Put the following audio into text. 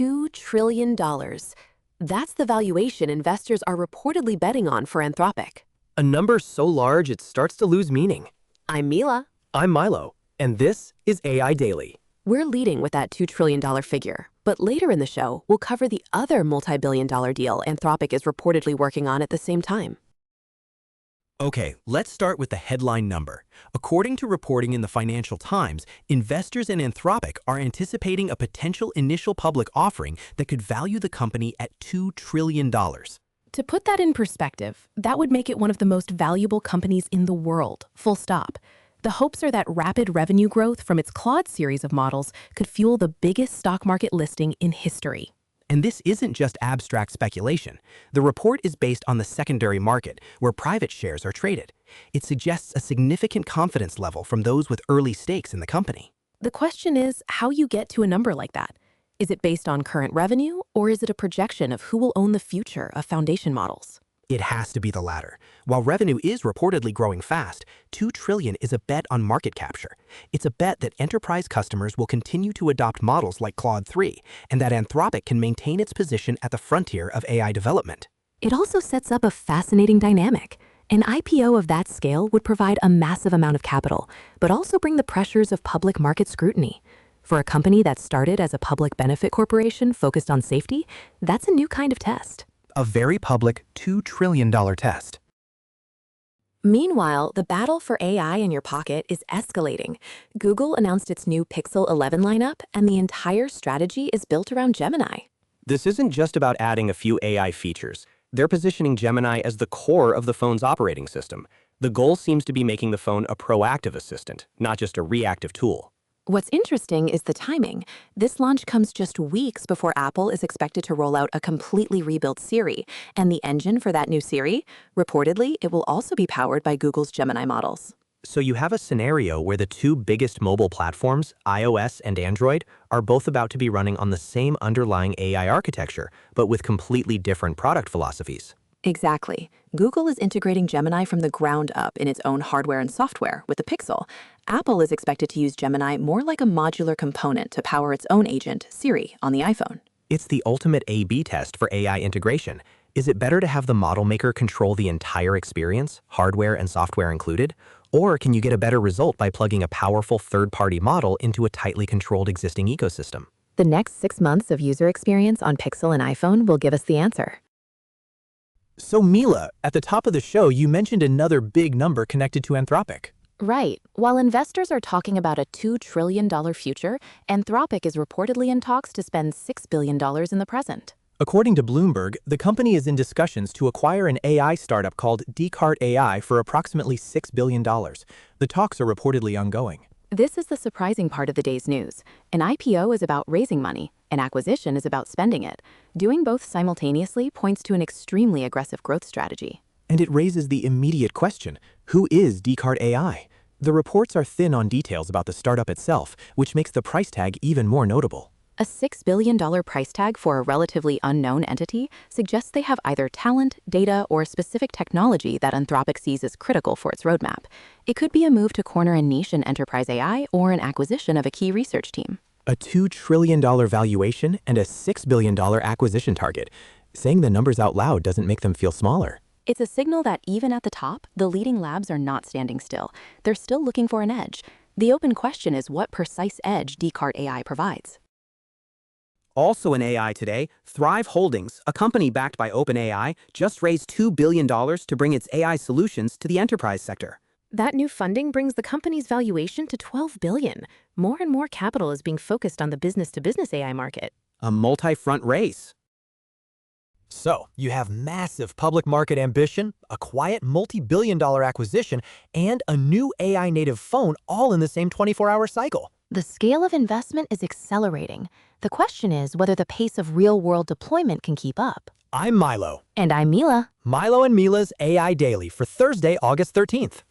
$2 trillion. That's the valuation investors are reportedly betting on for Anthropic. A number so large it starts to lose meaning. I'm Mila. I'm Milo, and this is AI Daily. We're leading with that $2 trillion figure, but later in the show, we'll cover the other multi-billion-dollar deal Anthropic is reportedly working on at the same time. Okay, let's start with the headline number. According to reporting in the Financial Times, investors in Anthropic are anticipating a potential initial public offering that could value the company at $2 trillion. To put that in perspective, that would make it one of the most valuable companies in the world, full stop. The hopes are that rapid revenue growth from its Claude series of models could fuel the biggest stock market listing in history. And this isn't just abstract speculation. The report is based on the secondary market, where private shares are traded. It suggests a significant confidence level from those with early stakes in the company. The question is how you get to a number like that. Is it based on current revenue, or is it a projection of who will own the future of foundation models? It has to be the latter. While revenue is reportedly growing fast, $2 trillion is a bet on market capture. It's a bet that enterprise customers will continue to adopt models like Claude 3, and that Anthropic can maintain its position at the frontier of AI development. It also sets up a fascinating dynamic. An IPO of that scale would provide a massive amount of capital, but also bring the pressures of public market scrutiny. For a company that started as a public benefit corporation focused on safety, that's a new kind of test. A very public $2 trillion test. Meanwhile, the battle for AI in your pocket is escalating. Google announced its new Pixel 11 lineup, and the entire strategy is built around Gemini. This isn't just about adding a few AI features. They're positioning Gemini as the core of the phone's operating system. The goal seems to be making the phone a proactive assistant, not just a reactive tool. What's interesting is the timing. This launch comes just weeks before Apple is expected to roll out a completely rebuilt Siri, and the engine for that new Siri, reportedly, it will also be powered by Google's Gemini models. So you have a scenario where the two biggest mobile platforms, iOS and Android, are both about to be running on the same underlying AI architecture, but with completely different product philosophies. Exactly. Google is integrating Gemini from the ground up in its own hardware and software with the Pixel. Apple is expected to use Gemini more like a modular component to power its own agent, Siri, on the iPhone. It's the ultimate A/B test for AI integration. Is it better to have the model maker control the entire experience, hardware and software included? Or can you get a better result by plugging a powerful third-party model into a tightly controlled existing ecosystem? The next 6 months of user experience on Pixel and iPhone will give us the answer. So Mila, at the top of the show, you mentioned another big number connected to Anthropic. Right. While investors are talking about a $2 trillion future, Anthropic is reportedly in talks to spend $6 billion in the present. According to Bloomberg, the company is in discussions to acquire an AI startup called Decart AI for approximately $6 billion. The talks are reportedly ongoing. This is the surprising part of the day's news. An IPO is about raising money. An acquisition is about spending it. Doing both simultaneously points to an extremely aggressive growth strategy. And it raises the immediate question, who is Decart AI? The reports are thin on details about the startup itself, which makes the price tag even more notable. A $6 billion price tag for a relatively unknown entity suggests they have either talent, data, or specific technology that Anthropic sees as critical for its roadmap. It could be a move to corner a niche in enterprise AI or an acquisition of a key research team. A $2 trillion valuation and a $6 billion acquisition target. Saying the numbers out loud doesn't make them feel smaller. It's a signal that even at the top, the leading labs are not standing still. They're still looking for an edge. The open question is what precise edge Decart AI provides. Also in AI today, Thrive Holdings, a company backed by OpenAI, just raised $2 billion to bring its AI solutions to the enterprise sector. That new funding brings the company's valuation to $12 billion. More and more capital is being focused on the business-to-business AI market. A multi-front race. So, you have massive public market ambition, a quiet multi-billion-dollar acquisition, and a new AI-native phone all in the same 24-hour cycle. The scale of investment is accelerating. The question is whether the pace of real-world deployment can keep up. I'm Milo. And I'm Mila. Milo and Mila's AI Daily for Thursday, August 13th.